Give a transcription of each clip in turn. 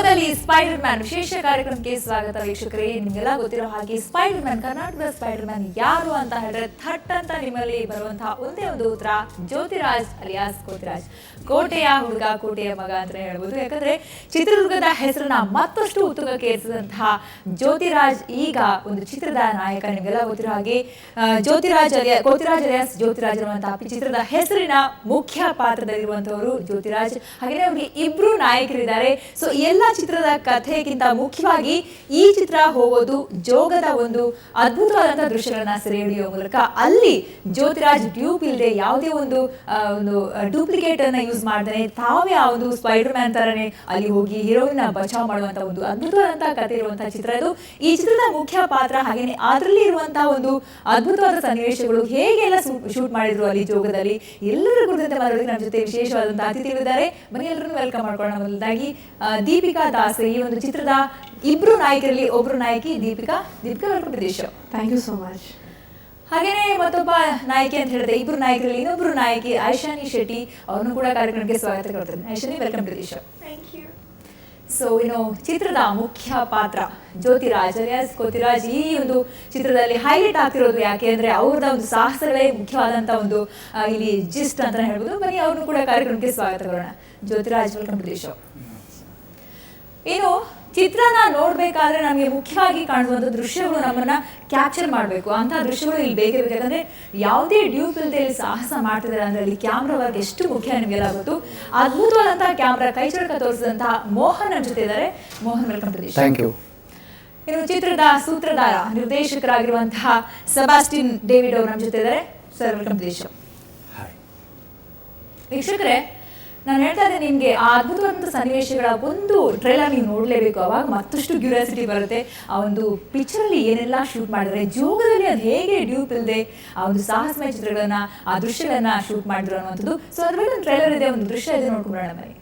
ಶಿವಮೊಗ್ಗದಲ್ಲಿ spider man ವಿಶೇಷ ಕಾರ್ಯಕ್ರಮಕ್ಕೆ ಸ್ವಾಗತ ವೀಕ್ಷಕರೇ. ನಿಮಗೆಲ್ಲ ಗೊತ್ತಿರೋ ಹಾಗೆ ಸ್ಪೈಡರ್ ಮ್ಯಾನ್, ಕರ್ನಾಟಕದ ಸ್ಪೈಡರ್ ಮ್ಯಾನ್ ಯಾರು ಅಂತ ಹೇಳಿದ್ರೆ ಥಟ್ ಅಂತ ನಿಮ್ಮಲ್ಲಿ ಬರುವಂತಹ ಒಂದೇ ಒಂದು ಉತ್ತರ ಜ್ಯೋತಿರಾಜ್ ಅಲಿಯಾಸ್ ಕೋತಿರಾಜ್. ಕೋಟೆಯ ಹುಡುಗ ಕೋಟೆಯ ಮಗ ಅಂತ ಹೇಳ್ಬೋದು. ಯಾಕಂದ್ರೆ ಚಿತ್ರದುರ್ಗದ ಹೆಸರನ್ನ ಮತ್ತಷ್ಟು ಉತ್ತುಂಗಕ್ಕೆ ಏರಿಸಿದಂತಹ ಜ್ಯೋತಿರಾಜ್ ಈಗ ಒಂದು ಚಿತ್ರದ ನಾಯಕ. ನಿಮಗೆಲ್ಲ ಗೊತ್ತಿರೋ ಹಾಗೆ ಕೋತಿರಾಜ್ ಅಲಿಯಾಸ್ ಜ್ಯೋತಿರಾಜ್ ಅನ್ನುವಂತಹ ಚಿತ್ರದ ಹೆಸರಿನ ಮುಖ್ಯ ಪಾತ್ರದಲ್ಲಿರುವಂತವರು ಜ್ಯೋತಿರಾಜ್. ಹಾಗೆ ಅವ್ರಿಗೆ ಇಬ್ರು ನಾಯಕರಿದ್ದಾರೆ. ಸೊ ಎಲ್ಲ ಚಿತ್ರದ ಕಥೆಗಿಂತ ಮುಖ್ಯವಾಗಿ ಈ ಚಿತ್ರ ಹೋಗೋದು ಜೋಗದ ಒಂದು ಅದ್ಭುತವಾದಂತಹ ದೃಶ್ಯಗಳನ್ನ ಸೆರೆ ಹಿಡಿಯುವ ಮೂಲಕ. ಅಲ್ಲಿ ಜ್ಯೋತಿರಾಜ್ ಟ್ಯೂಬ್ ಇಲ್ಲದೆ ಯಾವುದೇ ಒಂದು ಡೂಪ್ಲಿಕೇಟ್ ಅನ್ನ ಯೂಸ್ ಮಾಡ್ತಾನೆ, ತಾವೇ ಆ ಒಂದು ಸ್ಪೈಡರ್ ಮ್ಯಾನ್ ತರನೇ ಅಲ್ಲಿ ಹೋಗಿ ಹೀರೋಯಿನ್ ಬಚಾವ್ ಮಾಡುವಂತಹ ಒಂದು ಅದ್ಭುತವಾದಂತಹ ಕಥೆ ಇರುವಂತಹ ಚಿತ್ರ ಇದು. ಈ ಚಿತ್ರದ ಮುಖ್ಯ ಪಾತ್ರ ಹಾಗೇನೆ ಅದರಲ್ಲಿ ಇರುವಂತಹ ಒಂದು ಅದ್ಭುತವಾದ ಸನ್ನಿವೇಶಗಳು ಹೇಗೆಲ್ಲ ಶೂಟ್ ಮಾಡಿದ್ರು ಅಲ್ಲಿ ಜೋಗದಲ್ಲಿ ಎಲ್ಲರ ಕುರಿತಂತೆ ಮಾತಾಡೋದಕ್ಕೆ ನಮ್ಮ ಜೊತೆ ವಿಶೇಷವಾದಂತಹ ಅತಿಥಿಗಳಿದ್ದಾರೆ. ಬನ್ನಿ ಎಲ್ಲರನ್ನು ವೆಲ್ಕಮ್ ಮಾಡ್ಕೊಳ್ಳೋಣ. ಮೊದಲಾಗಿ ದೀಪಿಕಾ ದಾಸ್, ಈ ಒಂದು ಚಿತ್ರದ ಇಬ್ರು ನಾಯಕರಲ್ಲಿ ಒಬ್ರು ನಾಯಕಿ Deepika. Welcome to the show. Thank you so much. ಹಾಗೇನೆ ಮತ್ತೊಬ್ಬ ನಾಯಕಿ ಅಂತ ಹೇಳಿದ್ರೆ ಇಬ್ರು ನಾಯಕರಲ್ಲಿ ಇನ್ನೊಬ್ರು ನಾಯಕಿ ಐಶಾನಿ ಶೆಟ್ಟಿ, ಅವ್ರನ್ನು ಕೂಡ ಕಾರ್ಯಕ್ರಮಕ್ಕೆ ಸ್ವಾಗತ ಕೊಡ್ತೇನೆ. Aishani, welcome to the show. Thank you. So ಚಿತ್ರದ ಮುಖ್ಯ ಪಾತ್ರ ಜ್ಯೋತಿರಾಜ್ ಅಲಿಯಾಸ್ ಕೋತಿರಾಜ್ ಈ ಒಂದು ಚಿತ್ರದಲ್ಲಿ ಹೈಲೈಟ್ ಆಗ್ತಿರೋದು ಯಾಕೆ ಅಂದ್ರೆ ಅವ್ರದ ಒಂದು ಸಾಹಸಗಳೇ ಮುಖ್ಯವಾದಂತ ಒಂದು ಇಲ್ಲಿ ಜಿಸ್ಟ್ ಅಂತ ಹೇಳ್ಬೋದು. ಬನ್ನಿ ಅವ್ರನ್ನು ಕೂಡ ಕಾರ್ಯಕ್ರಮಕ್ಕೆ ಸ್ವಾಗತ ಕೊಡೋಣ. Jyothiraj, welcome to the show. ಚಿತ್ರನ ನೋಡ್ಬೇಕಾದ್ರೆ ನಮಗೆ ಮುಖ್ಯವಾಗಿ ಕಾಣುವಂತ ದೃಶ್ಯಗಳು ನಮ್ಮನ್ನ ಕ್ಯಾಪ್ಚರ್ ಮಾಡಬೇಕು. ಅಂತಹ ದೃಶ್ಯಗಳು ಇಲ್ಲಿ ಬೇಕೇ ಬೇಕು. ಯಾಕಂದ್ರೆ ಯಾವುದೇ ಡ್ಯೂಪ್ ಇಲ್ಲದೆ ಇಲ್ಲಿ ಸಾಹಸ ಮಾಡ್ತಿದ್ದಾರೆ ಅಂದ್ರೆ ಅಲ್ಲಿ ಕ್ಯಾಮ್ರಾ ವರ್ಕ್ ಎಷ್ಟು ಮುಖ್ಯ ನಿಮಗೆಲ್ಲ ಗೊತ್ತು. ಅದ್ಭುತವಾದಂತಹ ಕ್ಯಾಮ್ರಾ ಕೈಚಳಕ ತೋರಿಸಿದಂತಹ ಮೋಹನ್ ನಮ್ಮ ಜೊತೆ ಇದ್ದಾರೆ. Mohan, welcome to the show. Thank you. ಚಿತ್ರದ ಸೂತ್ರಧಾರ ನಿರ್ದೇಶಕರಾಗಿರುವಂತಹ ಸೆಬಾಸ್ಟಿನ್ ಡೇವಿಡ್ ಅವರು ನಮ್ಮ ಜೊತೆ ಇದ್ದಾರೆ. Sir, welcome to the show. ವೀಕ್ಷಕರೇ, ನಾನು ಹೇಳ್ತಾ ಇದ್ದೆ ನಿಮಗೆ ಆ ಅದ್ಭುತವಾದಂಥ ಸನ್ನಿವೇಶಗಳ ಒಂದು ಟ್ರೈಲರ್ ನೀವು ನೋಡಲೇಬೇಕು. ಅವಾಗ ಮತ್ತಷ್ಟು ಕ್ಯೂರಿಯಾಸಿಟಿ ಬರುತ್ತೆ. ಆ ಒಂದು ಪಿಕ್ಚರಲ್ಲಿ ಏನೆಲ್ಲ ಶೂಟ್ ಮಾಡಿದ್ರೆ, ಜೋಗದಲ್ಲಿ ಅದು ಹೇಗೆ ಡ್ಯೂಪ್ ಇಲ್ಲದೆ ಆ ಒಂದು ಸಾಹಸಮಯ ಚಿತ್ರಗಳನ್ನ ಆ ದೃಶ್ಯಗಳನ್ನ ಶೂಟ್ ಮಾಡಿದ್ರು ಅನ್ನುವಂಥದ್ದು. ಸೊ ಅದ್ರ ಬಗ್ಗೆ ಒಂದು ಟ್ರೈಲರ್ ಇದೆ, ಒಂದು ದೃಶ್ಯ ಇದೆ, ನೋಡ್ಕೊಂಡ್ಬಿಡೋಣ ಬನ್ನಿ.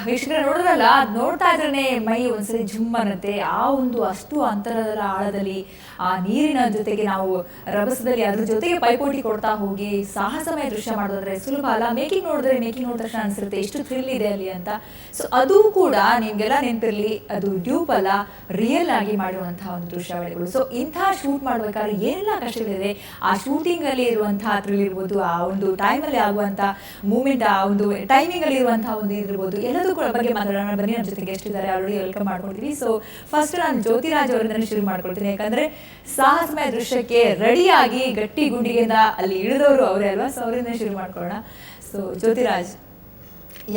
ವೀಕ್ಷಕರ ನೋಡಿದ್ರಲ್ಲ, ಅದು ನೋಡ್ತಾ ಇದ್ರೇನೆ ಮೈ ಒಂದ್ಸರಿ ಜುಮ್ ಅನ್ನತ್ತೆ. ಆ ಒಂದು ಅಷ್ಟು ಅಂತರದ ಆಳದಲ್ಲಿ ಆ ನೀರಿನ ಜೊತೆಗೆ ನಾವು ರಭಸದಲ್ಲಿ ಅದ್ರ ಜೊತೆಗೆ ಪೈಪೋಟಿ ಕೊಡ್ತಾ ಹೋಗಿ ಸಾಹಸಮಯ ದೃಶ್ಯ ಮಾಡೋದ್ರೆ ಸುಲಭ ಅಲ್ಲ. ಮೇಕಿಂಗ್ ನೋಡಿದ ತಕ್ಷಣ ಅನ್ಸಿರುತ್ತೆ ಎಷ್ಟು ಥ್ರಿಲ್ ಇದೆ ಅಲ್ಲಿ ಅಂತ. ಸೊ ಅದು ಕೂಡ ನಿಮ್ಗೆಲ್ಲ ನೆನಪಿರ್ಲಿ, ಅದು ಡ್ಯೂಪ್ ಅಲ್ಲ, ರಿಯಲ್ ಆಗಿ ಮಾಡಿರುವಂತಹ ಒಂದು ದೃಶ್ಯಾವಳಿಗಳು. ಸೊ ಇಂಥ ಶೂಟ್ ಮಾಡ್ಬೇಕಾದ್ರೆ ಏನೆಲ್ಲ ಕಷ್ಟಗಳಿದೆ, ಆ ಶೂಟಿಂಗ್ ಅಲ್ಲಿ ಇರುವಂತಹ ಥ್ರಿಲ್ ಇರ್ಬೋದು, ಆ ಒಂದು ಟೈಮಲ್ಲಿ ಆಗುವಂತಹ ಮೂಮೆಂಟ್, ಆ ಒಂದು ಟೈಮಿಂಗ್ ಅಲ್ಲಿ ಇರುವಂತಹ ಒಂದು ಇದಿರ್ಬೋದು, ಎಲ್ಲದೂ ಕೂಡ ಬಗ್ಗೆ ಮಾತಾಡೋಣ. ಬನ್ನಿ, ನಮ್ಮ ಜೊತೆಗೆ ಎಷ್ಟಿದ್ದಾರೆ ಆಲ್ರೆಡಿ ವೆಲ್ಕಮ್ ಮಾಡ್ಕೊಂಡಿದ್ವಿ. ಸೊ ಫಸ್ಟ್ ನಾನು ಜ್ಯೋತಿರಾಜ್ ಅವರಿಂದ ಶುರು ಮಾಡ್ಕೊಳ್ತೀನಿ. ಯಾಕಂದ್ರೆ ಸಾಹಸಮಯ ದೃಶ್ಯಕ್ಕೆ ರೆಡಿಯಾಗಿ ಗಟ್ಟಿ ಗುಂಡಿಗೆಯಿಂದ ಅಲ್ಲಿ ಇಳಿದವರು ಅವರೇ ಅಲ್ವಾ. ಸೊ ಅವರಿಂದ ಶುರು ಮಾಡ್ಕೊಳ್ಳೋಣ. ಸೊ ಜ್ಯೋತಿರಾಜ್,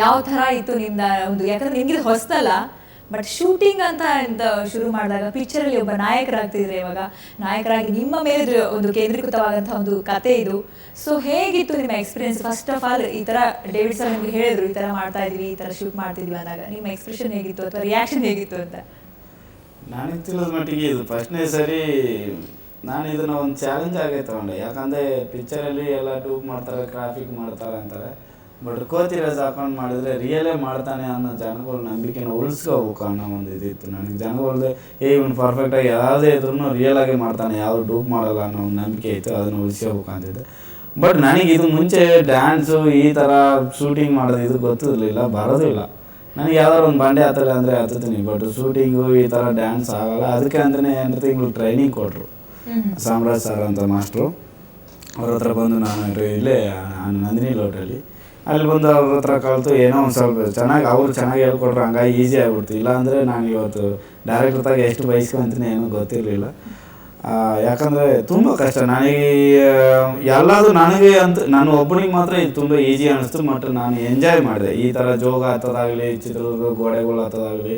ಯಾವ ಥರ ಇತ್ತು ನಿಮ್ದ ಒಂದು, ಯಾಕಂದ್ರೆ ನಿಮ್ಗೆ ಹೊಸ್ತಲ್ಲ, ಬಟ್ ಶೂಟಿಂಗ್ ಅಂತ ಶುರು ಮಾಡಿದಾಗ ಪಿಕ್ಚರಲ್ಲಿ ಒಬ್ಬ ನಾಯಕರಾಗ್ತಿದ್ರೆ, ಇವಾಗ ನಾಯಕರಾಗಿ ನಿಮ್ಮ ಮೇಲೆ ಒಂದು ಕೇಂದ್ರೀಕೃತವಾದಂತಹ ಒಂದು ಕತೆ ಇದು. ಸೊ ಹೇಗಿತ್ತು ನಿಮ್ಮ ಎಕ್ಸ್ಪೀರಿಯನ್ಸ್? ಫಸ್ಟ್ ಆಫ್ ಆಲ್, ಈ ತರ ಡೇವಿಡ್ ಸರ್ ನಿಮ್ಗೆ ಹೇಳಿದ್ರು ಈ ತರ ಮಾಡ್ತಾ ಇದ್ವಿ, ಈ ತರ ಶೂಟ್ ಮಾಡ್ತಿದ್ವಿ ಅಂದಾಗ ನಿಮ್ಮ ಎಕ್ಸ್ಪ್ರೆಷನ್ ಹೇಗಿತ್ತು ಅಥವಾ ರಿಯಾಕ್ಷನ್ ಹೇಗಿತ್ತು ಅಂತ? ನನಗೆ ತಿಳಿದ ಮಟ್ಟಿಗೆ ಇದು ಫಸ್ಟ್ನೇ ಸರಿ ನಾನು ಇದನ್ನು ಒಂದು ಚಾಲೆಂಜ್ ಆಗೇ ತಗೊಂಡೆ. ಯಾಕಂದರೆ ಪಿಕ್ಚರಲ್ಲಿ ಎಲ್ಲ ಟೂಪ್ ಮಾಡ್ತಾರೆ, ಗ್ರಾಫಿಕ್ ಮಾಡ್ತಾರೆ ಅಂತಾರೆ. ಬಟ್ ಕೋತಿರಾಜ್ ಹಾಕೊಂಡು ಮಾಡಿದರೆ ರಿಯಲೇ ಮಾಡ್ತಾನೆ ಅನ್ನೋ ಜನಗಳ ನಂಬಿಕೆನ ಉಳಿಸ್ಕೋಬೇಕು ಅನ್ನೋ ಒಂದು ಇದಿತ್ತು ನನಗೆ. ಜನಗಳ್ದು ಇವ್ನು ಪರ್ಫೆಕ್ಟಾಗಿ ಯಾವುದೇ ಇದ್ರೂ ರಿಯಲಾಗಿ ಮಾಡ್ತಾನೆ, ಯಾವ ಡೂಪ್ ಮಾಡಲ್ಲ ಅನ್ನೋ ಒಂದು ನಂಬಿಕೆ ಇತ್ತು, ಅದನ್ನು ಉಳಿಸ್ಕೋಬೇಕು ಅಂತಿದ್ದೆ. ಬಟ್ ನನಗೆ ಇದು ಮುಂಚೆ ಡ್ಯಾನ್ಸು ಈ ಥರ ಶೂಟಿಂಗ್ ಮಾಡೋದು ಇದು ಗೊತ್ತಿರಲಿಲ್ಲ, ಬರೋದಿಲ್ಲ. ನನಗೆ ಯಾವ್ದಾದ್ರು ಒಂದು ಬಂಡೆ ಹತ್ತಲ್ಲ ಅಂದರೆ ಹತ್ತೀನಿ, ಬಟ್ ಶೂಟಿಂಗು ಈ ಥರ ಡ್ಯಾನ್ಸ್ ಆಗೋಲ್ಲ. ಅದಕ್ಕೆ ಅಂತಲೇ 2 ತಿಂಗಳು ಟ್ರೈನಿಂಗ್ ಕೊಟ್ಟರು ಸಾಮ್ರಾಜ್ ಸರ್ ಅಂತ ಮಾಸ್ಟ್ರು. ಅವ್ರ ಹತ್ರ ಬಂದು ನಾನು ಇಲ್ಲೇ ನಂದಿನಿ ಲೋಟಲ್ಲಿ ಅಲ್ಲಿ ಬಂದು ಅವ್ರ ಹತ್ರ ಕಲಿತು ಏನೋ ಒಂದು ಸ್ವಲ್ಪ ಚೆನ್ನಾಗಿ ಅವ್ರು ಚೆನ್ನಾಗಿ ಹೇಳ್ಕೊಟ್ರು, ಹಂಗಾಗಿ ಈಸಿ ಆಗಿಬಿಡ್ತು. ಇಲ್ಲಾಂದರೆ ನಾನು ಇವತ್ತು ಡೈರೆಕ್ಟರ್ ತಾಗ ಎಷ್ಟು ಬಯಸ್ಕೊಂತೀನಿ ಏನೂ ಗೊತ್ತಿರಲಿಲ್ಲ. ಯಾಕಂದರೆ ತುಂಬ ಕಷ್ಟ ನನಗೆ ಎಲ್ಲದು ನನಗೆ ಅಂತ ನಾನು ಒಬ್ಬನಿಗೆ ಮಾತ್ರ ಇದು ತುಂಬ ಈಸಿ ಅನ್ನಿಸ್ತು. ಮತ್ತು ನಾನು ಎಂಜಾಯ್ ಮಾಡಿದೆ. ಈ ಥರ ಜೋಗ ಹತ್ತೋದಾಗಲಿ, ಚಿತ್ರದುರ್ಗ ಗೋಡೆಗಳು ಹತ್ತೋದಾಗಲಿ,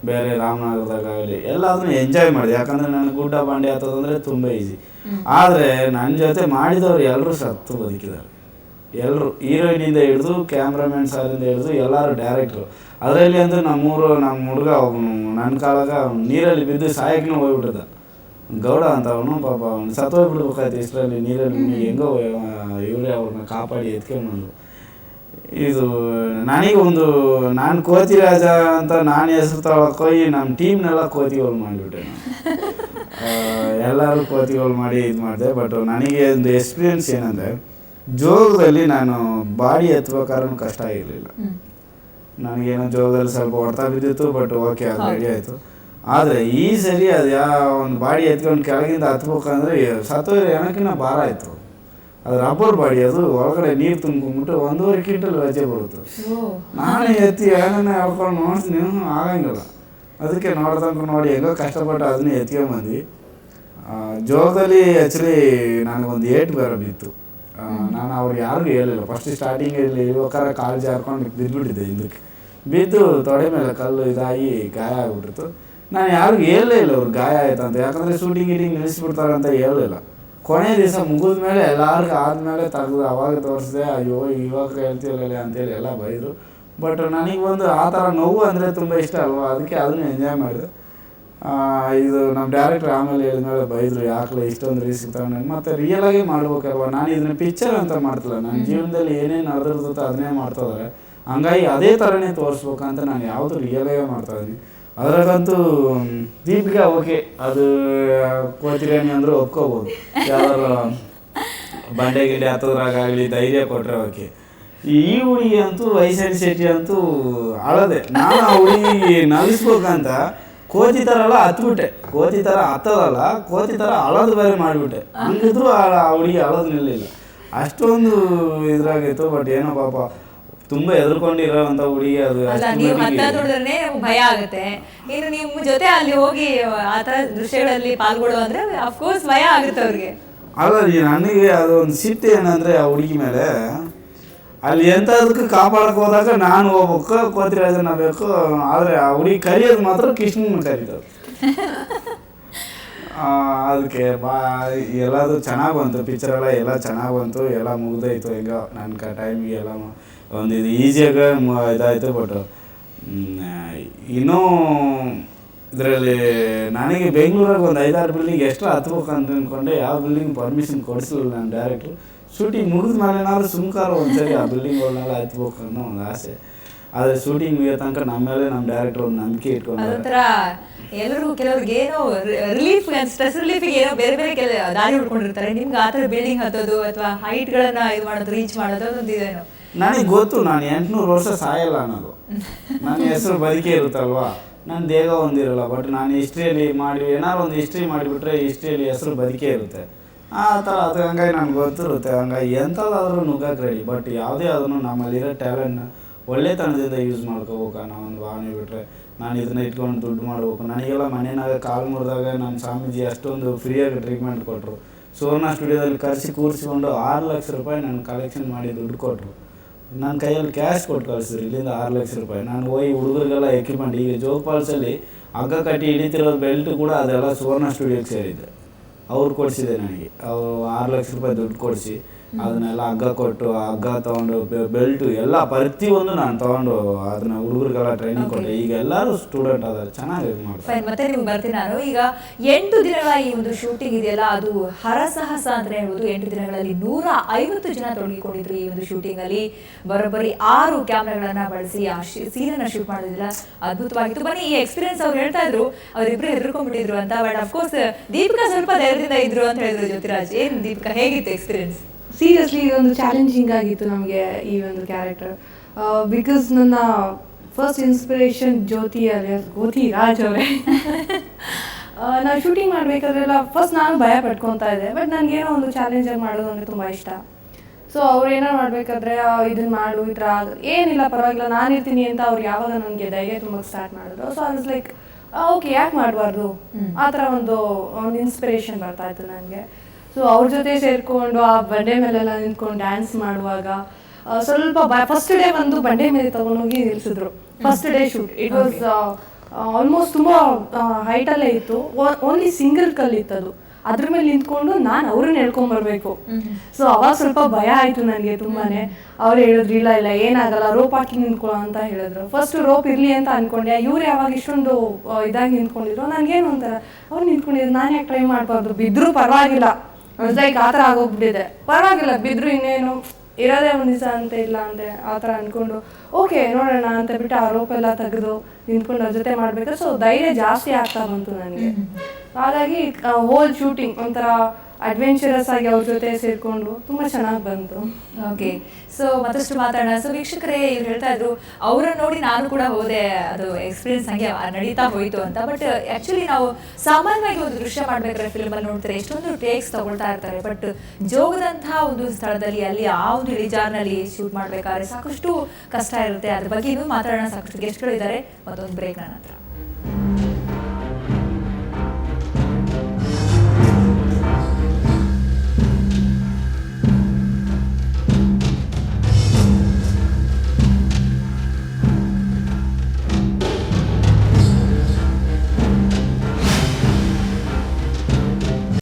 ಬೇರೆ ರಾಮನಗರದಾಗಲಿ ಎಲ್ಲದನ್ನು ಎಂಜಾಯ್ ಮಾಡಿದೆ. ಯಾಕಂದರೆ ನನಗೆ ಗುಡ್ಡ ಬಂಡೆ ಹತ್ತೋದಂದರೆ ತುಂಬ ಈಸಿ. ಆದರೆ ನನ್ನ ಜೊತೆ ಮಾಡಿದವರು ಎಲ್ಲರೂ ಸತ್ತು ಬದುಕಿದ್ದಾರೆ. ಎಲ್ಲರೂ ಹೀರೋಯಿನಿಂದ ಹಿಡಿದು ಕ್ಯಾಮ್ರಾಮನ್ ಸಾರಿಂದ ಹಿಡಿದು ಎಲ್ಲರೂ ಡೈರೆಕ್ಟ್ರು. ಅದರಲ್ಲಿ ಅಂದರೆ ನಮ್ಮ ಹುಡುಗ ನನ್ನ ಕಾಲಾಗ ನೀರಲ್ಲಿ ಬಿದ್ದು ಸಾಯಕ್ಕೂ ಹೋಗ್ಬಿಟ್ಟಿದ್ದ, ಗೌಡ ಅಂತ ಅವನು. ಪಾಪ ಅವನು ಸತ್ತೋಗ್ಬಿಡ್ಬೇಕಾಯ್ತು ಇಷ್ಟರಲ್ಲಿ ನೀರಲ್ಲಿ ಹೆಂಗೋ ಇವರೇ ಅವ್ರನ್ನ ಕಾಪಾಡಿ ಎತ್ಕೊಂಡು. ಇದು ನನಗೆ ಒಂದು ನಾನು ಕೋತಿರಾಜ ಅಂತ ನಾನು ಹೆಸರು ತಗೊಳಕ್ಕೋಗಿ ನಮ್ಮ ಟೀಮ್ನೆಲ್ಲ ಕೋತಿಗಳು ಮಾಡಿಬಿಟ್ಟೆ. ಎಲ್ಲರೂ ಕೋತಿಗಳು ಮಾಡಿ ಇದು ಮಾಡಿದೆ. ಬಟ್ ನನಗೆ ಒಂದು ಎಕ್ಸ್ಪೀರಿಯನ್ಸ್ ಏನಂದರೆ, ಜೋಗದಲ್ಲಿ ನಾನು ಬಾಡಿ ಎತ್ತಬೇಕಾದ್ರೂ ಕಷ್ಟ ಆಗಿರಲಿಲ್ಲ. ನನಗೇನೋ ಜೋಗದಲ್ಲಿ ಸ್ವಲ್ಪ ಹೊಡ್ತಾ ಬಿದ್ದಿತ್ತು, ಬಟ್ ಓಕೆ ಅದು ರೆಡಿ ಆಯಿತು. ಆದರೆ ಈ ಸರಿ ಅದು ಯಾವ ಒಂದು ಬಾಡಿ ಎತ್ಕೊಂಡು ಕೆಳಗಿಂದ ಹತ್ಬೇಕಂದ್ರೆ ಸತ್ತೋದ್ರೆ ಏನಕ್ಕಿನ್ನ ಭಾರ ಆಯಿತು. ಅದು ರಬ್ಬರ್ ಬಾಡಿ, ಅದು ಒಳಗಡೆ ನೀರು ತುಂಬ್ಕೊಂಡ್ಬಿಟ್ಟು 1.5 ಕ್ವಿಂಟಲ್ ವಜೆ ಬರುತ್ತೆ. ನಾನೇ ಎತ್ತಿ ಏನನ್ನ ಹೇಳ್ಕೊಂಡು ನೋಡ್ತೀನಿ, ಆಗಂಗಿಲ್ಲ. ಅದಕ್ಕೆ ನೋಡಿ ಹೆಂಗೋ ಕಷ್ಟಪಟ್ಟು ಅದನ್ನೇ ಎತ್ಕೊಂಬಂದ್ವಿ. ಜೋಗದಲ್ಲಿ ಆ್ಯಕ್ಚುಲಿ ನನಗೊಂದು ಏಟು ಬೇರೆ ಬಿತ್ತು. ನಾನು ಅವ್ರಿಗೆ ಯಾರಿಗೂ ಹೇಳಿಲ್ಲ. ಫಸ್ಟ್ ಸ್ಟಾರ್ಟಿಂಗಲ್ಲಿ ಇವಾಗ ಕಾಲು ಜಾರ್ಕೊಂಡು ಬಿದ್ದುಬಿಟ್ಟಿದ್ದೆ. ಹಿಂದಕ್ಕೆ ಬಿದ್ದು ತೊಡೆ ಮೇಲೆ ಕಲ್ಲು ಇದಾಗಿ ಗಾಯ ಆಗಿಬಿಟ್ಟಿತ್ತು. ನಾನು ಯಾರಿಗೂ ಹೇಳಲೇ ಇಲ್ಲ ಅವ್ರಿಗೆ ಗಾಯ ಆಯ್ತು ಅಂತ. ಯಾಕಂದರೆ ಶೂಟಿಂಗ್ ನಿಲ್ಲಿಸ್ಬಿಡ್ತಾರೆ ಅಂತ ಹೇಳಲಿಲ್ಲ. ಕೊನೆ ದಿವಸ ಮುಗಿದ ಮೇಲೆ ಎಲ್ಲರಿಗೂ ಆದಮೇಲೆ ತೆಗೆದು ಅವಾಗ ತೋರಿಸಿದೆ. ಅಯ್ಯೋ ಇವಾಗ ಹೇಳ್ತೀವಲ್ಲ ಅಂತೇಳಿ ಎಲ್ಲ ಬೈದರು. ಬಟ್ ನನಗೆ ಒಂದು ಆ ಥರ ನೋವು ಅಂದರೆ ತುಂಬ ಇಷ್ಟ ಅಲ್ವಾ, ಅದಕ್ಕೆ ಅದನ್ನು ಎಂಜಾಯ್ ಮಾಡಿದೆ. ಇದು ನಮ್ಮ ಡೈರೆಕ್ಟ್ರ್ ಆಮೇಲೆ ಹೇಳಿದ್ಮೇಲೆ ಬೈದರು, ಯಾಕಲೆ ಇಷ್ಟೊಂದು ರಿಸ್ಕ್ ತಗೊಂಡು. ಮತ್ತು ರಿಯಲಾಗಿ ಮಾಡ್ಬೇಕಲ್ವ. ನಾನು ಇದನ್ನ ಪಿಕ್ಚರ್ ಅಂತ ಮಾಡ್ತಿಲ್ಲ, ನನ್ನ ಜೀವನದಲ್ಲಿ ಏನೇನು ನಡೆದಿರ್ತೋ ಅದನ್ನೇ ಮಾಡ್ತಾಯಿದ್ದಾರೆ. ಹಂಗಾಗಿ ಅದೇ ಥರನೇ ತೋರಿಸ್ಬೇಕಂತ ನಾನು ಯಾವುದು ರಿಯಲಾಗೇ ಮಾಡ್ತಾಯಿದ್ದೀನಿ. ಅದ್ರಾಗಂತೂ ದೀಪಿಕಾ ಓಕೆ, ಅದು ಕೋತಿರಾಣಿ ಅಂದರೂ ಒಪ್ಕೋಬೋದು. ಯಾವ್ದಾರು ಬಂಡೆ ಗಿಂಡೆ ಹತ್ತೋದ್ರಾಗಲಿ ಧೈರ್ಯ ಕೊಟ್ಟರೆ ಓಕೆ. ಈ ಹುಡುಗಿ ಅಂತೂ ವೈಶಾಲಿ ಶೆಟ್ಟಿ ಅಂತೂ ಅಳದೆ. ನಾನು ಆ ಹುಡುಗಿಗೆ ನಗಿಸ್ಬೇಕಂತ ಕೋತಿ ಥರ ಎಲ್ಲ ಹತ್ಬಿಟ್ಟೆ. ಕೋತಿ ಥರ ಹತ್ತೋದಲ್ಲ, ಕೋತಿ ಥರ ಅಳೋದು ಬೇರೆ ಮಾಡಿಬಿಟ್ಟೆ. ಹಂಗಿದ್ರು ಆ ಹುಡುಗಿ ಅಳೋದು ನಿಲ್ಲಿಲ್ಲ, ಅಷ್ಟೊಂದು ಇದ್ರಾಗಿತ್ತು. ಬಟ್ ಏನೋ ಪಾಪ ತುಂಬ ಹೆದರ್ಕೊಂಡಿರೋಂಥ ಹುಡುಗಿ ಅದು. ನೀವು ಹತ್ತೋದ್ರೆ ಭಯ ಆಗುತ್ತೆ. ಇನ್ನು ನಿಮ್ಮ ಜೊತೆ ಅಲ್ಲಿ ಹೋಗಿ ಆ ಥರ ದೃಶ್ಯಗಳಲ್ಲಿ ಪಾಲ್ಗೊಳ್ಳೋ ಅಂದರೆ ಅಫ್ಕೋರ್ಸ್ ಭಯ ಆಗುತ್ತೆ ಅವ್ರಿಗೆ. ಅಲ್ಲ, ನನಗೆ ಅದು ಒಂದು ಸಿಟ್ಟು ಏನಂದರೆ ಆ ಹುಡುಗಿ ಮೇಲೆ, ಅಲ್ಲಿ ಎಂಥದಕ್ಕೆ ಕಾಪಾಡಕ್ಕೆ ಹೋದಾಗ ನಾನು ಹೋಗ್ಬೇಕು, ಕೋತಿರಾಜನ ಬೇಕು. ಆದರೆ ಆ ಹುಡುಗಿ ಕರಿಯೋದು ಮಾತ್ರ ಕೃಷ್ಣನ ಕರೀತದೆ. ಅದಕ್ಕೆ ಎಲ್ಲದು ಚೆನ್ನಾಗಿ ಬಂತು. ಪಿಕ್ಚರೆಲ್ಲ ಎಲ್ಲ ಚೆನ್ನಾಗಿ ಬಂತು, ಎಲ್ಲ ಮುಗ್ದೋಯ್ತು. ಈಗ ನನ್ನ ಟೈಮಿಗೆ ಎಲ್ಲ ಒಂದು ಇದು ಈಸಿಯಾಗ ಇದಾಯಿತು. ಬಟ್ ಇನ್ನೂ ಇದರಲ್ಲಿ ನನಗೆ ಬೆಂಗಳೂರಾಗ ಒಂದು 5-6 ಬಿಲ್ಡಿಂಗ್ ಎಕ್ಸ್ಟ್ರಾ ಹತ್ಬೇಕಂತ ಅಂದ್ಕೊಂಡೆ. ಯಾವ ಬಿಲ್ಡಿಂಗ್ ಪರ್ಮಿಷನ್ ಕೊಡಿಸಲಿಲ್ಲ ನನ್ನ ಡೈರೆಕ್ಟ್ರು. ಶೂಟಿಂಗ್ ಮುಗಿದ ಮೇಲೆ ಏನಾದರೂ ಸುಮ್ಕಾರ ಒಂದ್ಸರಿ ಆ ಬಿಲ್ಡಿಂಗ್ಗಳನ್ನೆಲ್ಲ ಹತ್ಬೇಕು ಅನ್ನೋ ಒಂದು ಆಸೆ. ಆದರೆ ಶೂಟಿಂಗ್ ಮುಗಿಯೋ ತನಕ ನಮ್ಮ ಮೇಲೆ ನಮ್ಮ ಡೈರೆಕ್ಟರ್ ಒಂದು ನಂಬಿಕೆ ಇಟ್ಕೊಂಡು ಎಲ್ಲರಿಗೂ ಕೆಲವ್ರಿಗೆ ಏನೋ ರಿಲೀಫ್, ಸ್ಟ್ರೆಸ್ ರಿಲೀಫಿಗೆ ಏನೋ ಬೇರೆ ಬೇರೆ ದಾರಿ ಹುಡ್ಕೊಂಡಿರ್ತಾರೆ. ನಿಮ್ಗೆ ಆ ಥರ ಬಿಲ್ಡಿಂಗ್ ಹತ್ತೋದು ಅಥವಾ ಹೈಟ್ಗಳನ್ನು ಇದು ಮಾಡೋದು, ರೀಚ್ ಮಾಡೋದು ಅದೊಂದು ಇದೇನೋ. ನನಗೆ ಗೊತ್ತು ನಾನು 800 ವರ್ಷ ಸಾಯಲ್ಲ ಅನ್ನೋದು. ನನ್ನ ಹೆಸರು ಬದುಕೇ ಇರುತ್ತಲ್ವ, ನನ್ನ ದೇಹ ಒಂದಿರಲ್ಲ. ಬಟ್ ನಾನು ಹಿಸ್ಟ್ರಿಯಲ್ಲಿ ಮಾಡಿ ಏನಾದ್ರು ಒಂದು ಹಿಸ್ಟ್ರಿ ಮಾಡಿಬಿಟ್ರೆ ಹಿಸ್ಟ್ರಿಯಲ್ಲಿ ಹೆಸರು ಬದುಕೇ ಇರುತ್ತೆ. ಆ ಥರ ಅದು ಹಂಗಾಗಿ ನನಗೆ ಗೊತ್ತಿರುತ್ತೆ. ಹಂಗಾಗಿ ಎಂಥದ್ದಾದ್ರೂ ನುಗ್ಗಕ್ಕೆ ರೆಡಿ. ಬಟ್ ಯಾವುದೇ ಅದನ್ನು ನಮ್ಮಲ್ಲಿರೋ ಟ್ಯಾಲೆಂಟ್ನ ಒಳ್ಳೆತನದಿಂದ ಯೂಸ್ ಮಾಡ್ಕೋಬೇಕು ಅನ್ನೋ ಒಂದು ಭಾವನೆ ಬಿಟ್ಟರೆ ನಾನು ಇದನ್ನ ಇಟ್ಕೊಂಡು ದುಡ್ಡು ಮಾಡಬೇಕು. ನನಗೆಲ್ಲ ಮನೆಯಾಗ ಕಾಲು ಮುರಿದಾಗ ನಮ್ಮ ಸ್ವಾಮೀಜಿ ಅಷ್ಟೊಂದು ಫ್ರೀಯಾಗಿ ಟ್ರೀಟ್ಮೆಂಟ್ ಕೊಟ್ಟರು. ಸುವರ್ಣ ಸ್ಟುಡಿಯೋದಲ್ಲಿ ಕೂರಿಸಿಕೊಂಡು 6 ಲಕ್ಷ ರೂಪಾಯಿ ನಾನು ಕಲೆಕ್ಷನ್ ಮಾಡಿ ದುಡ್ಡು ಕೊಟ್ಟರು. ನನ್ನ ಕೈಯಲ್ಲಿ ಕ್ಯಾಶ್ ಕೊಟ್ಟು ಕಳಿಸಿದ್ರು. ಇಲ್ಲಿಂದ 6 ಲಕ್ಷ ರೂಪಾಯಿ ನಾನು ಹೋಗಿ ಹುಡುಗರಿಗೆಲ್ಲ ಎಕ್ವಿಪ್ಮೆಂಟ್, ಈಗ ಜೋಗ್ ಫಾಲ್ಸಲ್ಲಿ ಹಗ್ಗ ಕಟ್ಟಿ ಹಿಡಿತಿರೋ ಬೆಲ್ಟ್ ಕೂಡ ಅದೆಲ್ಲ ಸುವರ್ಣ ಸ್ಟುಡಿಯೋಗೆ ಸೇರಿದ್ದೆ. ಅವ್ರು ಕೊಡಿಸಿದೆ ನನಗೆ. ಅವರು 6 ಲಕ್ಷ ರೂಪಾಯಿ ದುಡ್ಡು ಕೊಡಿಸಿ ಅದನ್ನೆಲ್ಲ ಹಗ್ಗ ಕೊಟ್ಟು ಹಗ್ಗ ತೊಗೊಂಡು ಬೆಲ್ಟು ಎಲ್ಲ ಪ್ರತಿಯೊಂದು ನಾನು ತೊಗೊಂಡು ಅದನ್ನ ಹುಡುಗರಿಗೆಲ್ಲ ಟ್ರೈನಿಂಗ್ ಕೊಟ್ಟೆ. ಈಗ ಎಲ್ಲರೂ ಸ್ಟೂಡೆಂಟ್ ಅದಾರೆ, ಚೆನ್ನಾಗಿ ಇದು ಮಾಡ್ತಾರೆ. ಮತ್ತೆ ನಿಮ್ಗೆ ಬರ್ತೀನಿ ನಾನು. ಈಗ 8 ದಿನಗಳ ಈ ಒಂದು ಶೂಟಿಂಗ್ ಇದೆಯಲ್ಲ, ಅದು ಹರಸಾಹಸ ಅಂತ ಹೇಳ್ಬೋದು. 8 ದಿನಗಳಲ್ಲಿ 150 ಜನ ತೊಡಗಿಕೊಂಡಿದ್ರು ಈ ಒಂದು ಶೂಟಿಂಗ್ ಅಲ್ಲಿ. ಬರೋಬ್ಬರಿ 6 ಕ್ಯಾಮ್ರಾಗಳನ್ನ ಬಳಸಿ ಆ ಸೀನನ್ನ ಶೂಟ್ ಮಾಡೋದಿಲ್ಲ, ಅದ್ಭುತವಾಗಿತ್ತು. ಬನ್ನಿ, ಈ ಎಕ್ಸ್ಪೀರಿಯನ್ಸ್ ಅವ್ರು ಹೇಳ್ತಾ ಇದ್ರು, ಅವರಿಬ್ರು ಹೆದರ್ಕೊಂಡ್ಬಿಟ್ಟಿದ್ರು ಅಂತ. ಬಟ್ ಅಫ್ಕೋರ್ಸ್ ದೀಪಿಕಾ ಸ್ವಲ್ಪ ಧೈರ್ಯದಿಂದ ಇದ್ರು ಅಂತ ಹೇಳಿದ್ರು ಜ್ಯೋತಿರಾಜ್. ಏನು ದೀಪಿಕಾ, ಹೇಗಿತ್ತು ಎಕ್ಸ್ಪೀರಿಯನ್ಸ್? ಸೀರಿಯಸ್ಲಿ ಇದೊಂದು ಚಾಲೆಂಜಿಂಗ್ ಆಗಿತ್ತು ನಮಗೆ ಈ ಒಂದು ಕ್ಯಾರೆಕ್ಟರ್. ಬಿಕಾಸ್ ನನ್ನ ಫಸ್ಟ್ ಇನ್ಸ್ಪಿರೇಷನ್ ಜ್ಯೋತಿರಾಜ್ ಅವರೇ. ನಾವು ಶೂಟಿಂಗ್ ಮಾಡಬೇಕಾದ್ರೆಲ್ಲ ಫಸ್ಟ್ ನಾನು ಭಯ ಪಡ್ಕೊತಾ ಇದ್ದೆ, ಬಟ್ ನನಗೇನೋ ಒಂದು ಚಾಲೆಂಜಾಗಿ ಮಾಡೋದು ಅಂದರೆ ತುಂಬ ಇಷ್ಟ. ಸೊ ಅವ್ರು ಏನೋ ಮಾಡಬೇಕಾದ್ರೆ ಇದನ್ನು ಮಾಡು, ಈ ಥರ ಏನಿಲ್ಲ ಪರವಾಗಿಲ್ಲ ನಾನಿರ್ತೀನಿ ಅಂತ ಅವ್ರು ಯಾವಾಗ ನನಗೆ ಧೈರ್ಯ ತುಂಬ ಸ್ಟಾರ್ಟ್ ಮಾಡಿದ್ರು. So I was like okay, ಯಾಕೆ ಮಾಡಬಾರ್ದು, ಆ ಥರ ಒಂದು ಇನ್ಸ್ಪಿರೇಷನ್ ಬರ್ತಾ ಇತ್ತು ನನಗೆ. ಸೊ ಅವ್ರ ಜೊತೆ ಸೇರಿಕೊಂಡು ಆ ಬಂಡೆ ಮೇಲೆಲ್ಲ ನಿಂತ್ಕೊಂಡು ಡ್ಯಾನ್ಸ್ ಮಾಡುವಾಗ ಸ್ವಲ್ಪ ಫಸ್ಟ್ ಡೇ ಒಂದು ಬಂಡೆ ಮೇಲೆ ತಗೊಂಡೋಗಿ ನಿಲ್ಲಿಸಿದ್ರು. First day shoot it was almost ತುಂಬ ಹೈಟಲ್ಲೇ ಇತ್ತು. ಓನ್ಲಿ ಸಿಂಗಲ್ ಕಲ್ ಇತ್ತು ಅದು. ಅದ್ರ ಮೇಲೆ ನಿಂತ್ಕೊಂಡು ನಾನು ಅವ್ರನ್ನ ಹೇಳ್ಕೊಂಬರ್ಬೇಕು. ಸೊ ಅವಾಗ ಸ್ವಲ್ಪ ಭಯ ಆಯಿತು ನನಗೆ ತುಂಬಾನೇ. ಅವ್ರು ಹೇಳಿದ್ರು ಇಲ್ಲ ಇಲ್ಲ ಏನಾಗಲ್ಲ, ರೋಪ್ ಹಾಕಿ ನಿಂತ್ಕೊಳ್ಳೋ ಅಂತ ಹೇಳಿದ್ರು. ಫಸ್ಟ್ ರೋಪ್ ಇರಲಿ ಅಂತ ಅನ್ಕೊಂಡೆ. ಇವ್ರು ಯಾವಾಗ ಇಷ್ಟೊಂದು ಇದಾಗಿ ನಿಂತ್ಕೊಂಡಿದ್ರು, ನನಗೇನು ಅಂತಾರೆ ಅವ್ರು ನಿಂತ್ಕೊಂಡಿದ್ರು, ನಾನು ಯಾಕೆ ಟ್ರೈ ಮಾಡಬಾರ್ದು, ಬಿದ್ದರೂ ಪರವಾಗಿಲ್ಲ, ಲೈಕ್ ಆ ಥರ ಆಗೋಗ್ಬಿಟ್ಟಿದೆ. ಪರವಾಗಿಲ್ಲ ಬಿದ್ದರೂ ಇನ್ನೇನು ಇರೋದೇ ಒಂದು ದಿವಸ ಅಂತ ಇಲ್ಲ ಅಂತೆ ಆ ಥರ ಅಂದ್ಕೊಂಡು ಓಕೆ ನೋಡೋಣ ಅಂತ ಬಿಟ್ಟು ಆ ರೋಪೆಲ್ಲ ತೆಗೆದು ನಿಂತ್ಕೊಂಡು ಅವ್ರ ಜೊತೆ ಮಾಡಬೇಕು. ಸೊ ಧೈರ್ಯ ಜಾಸ್ತಿ ಆಗ್ತಾ ಬಂತು ನನಗೆ. ಹಾಗಾಗಿ ಹೋಲ್ ಶೂಟಿಂಗ್ ಒಂಥರ ಅಡ್ವೆಂಚರಸ್ ಆಗಿ ಅವ್ರ ಜೊತೆ ಸೇರಿಕೊಂಡು ತುಂಬ ಚೆನ್ನಾಗಿ ಬಂತು. ಓಕೆ, ಸೊ ಮತ್ತಷ್ಟು ಮಾತಾಡೋಣ. ಸೊ ವೀಕ್ಷಕರೇ, ಇವ್ರು ಹೇಳ್ತಾ ಇದ್ರು ಅವರನ್ನು ನೋಡಿ ನಾನು ಕೂಡ ಹೋದೆ, ಅದು ಎಕ್ಸ್ಪೀರಿಯನ್ಸ್ ಹಂಗೆ ನಡೀತಾ ಹೋಯಿತು ಅಂತ. ಬಟ್ ಆ್ಯಕ್ಚುಲಿ ನಾವು ಸಾಮಾನ್ಯವಾಗಿ ಒಂದು ದೃಶ್ಯ ಮಾಡಬೇಕಾದ್ರೆ ಫಿಲ್ಮಲ್ಲಿ ನೋಡ್ತಾರೆ ಎಷ್ಟೊಂದು ಟೇಕ್ಸ್ ತಗೊಳ್ತಾ ಇರ್ತಾರೆ. ಬಟ್ ಜೋಗದಂತಹ ಒಂದು ಸ್ಥಳದಲ್ಲಿ ಅಲ್ಲಿ ಆ ಒಂದು ಇಳಿಜಾರಿನಲ್ಲಿ ಶೂಟ್ ಮಾಡಬೇಕಾದ್ರೆ ಸಾಕಷ್ಟು ಕಷ್ಟ ಇರುತ್ತೆ. ಅದ್ರ ಬಗ್ಗೆ ಇನ್ನೂ ಮಾತಾಡೋಣ. ಸಾಕಷ್ಟು ಗೆಸ್ಟ್ಗಳಿದ್ದಾರೆ. ಮತ್ತೊಂದು ಬ್ರೇಕ್ ನನ್ನ ಹತ್ರ.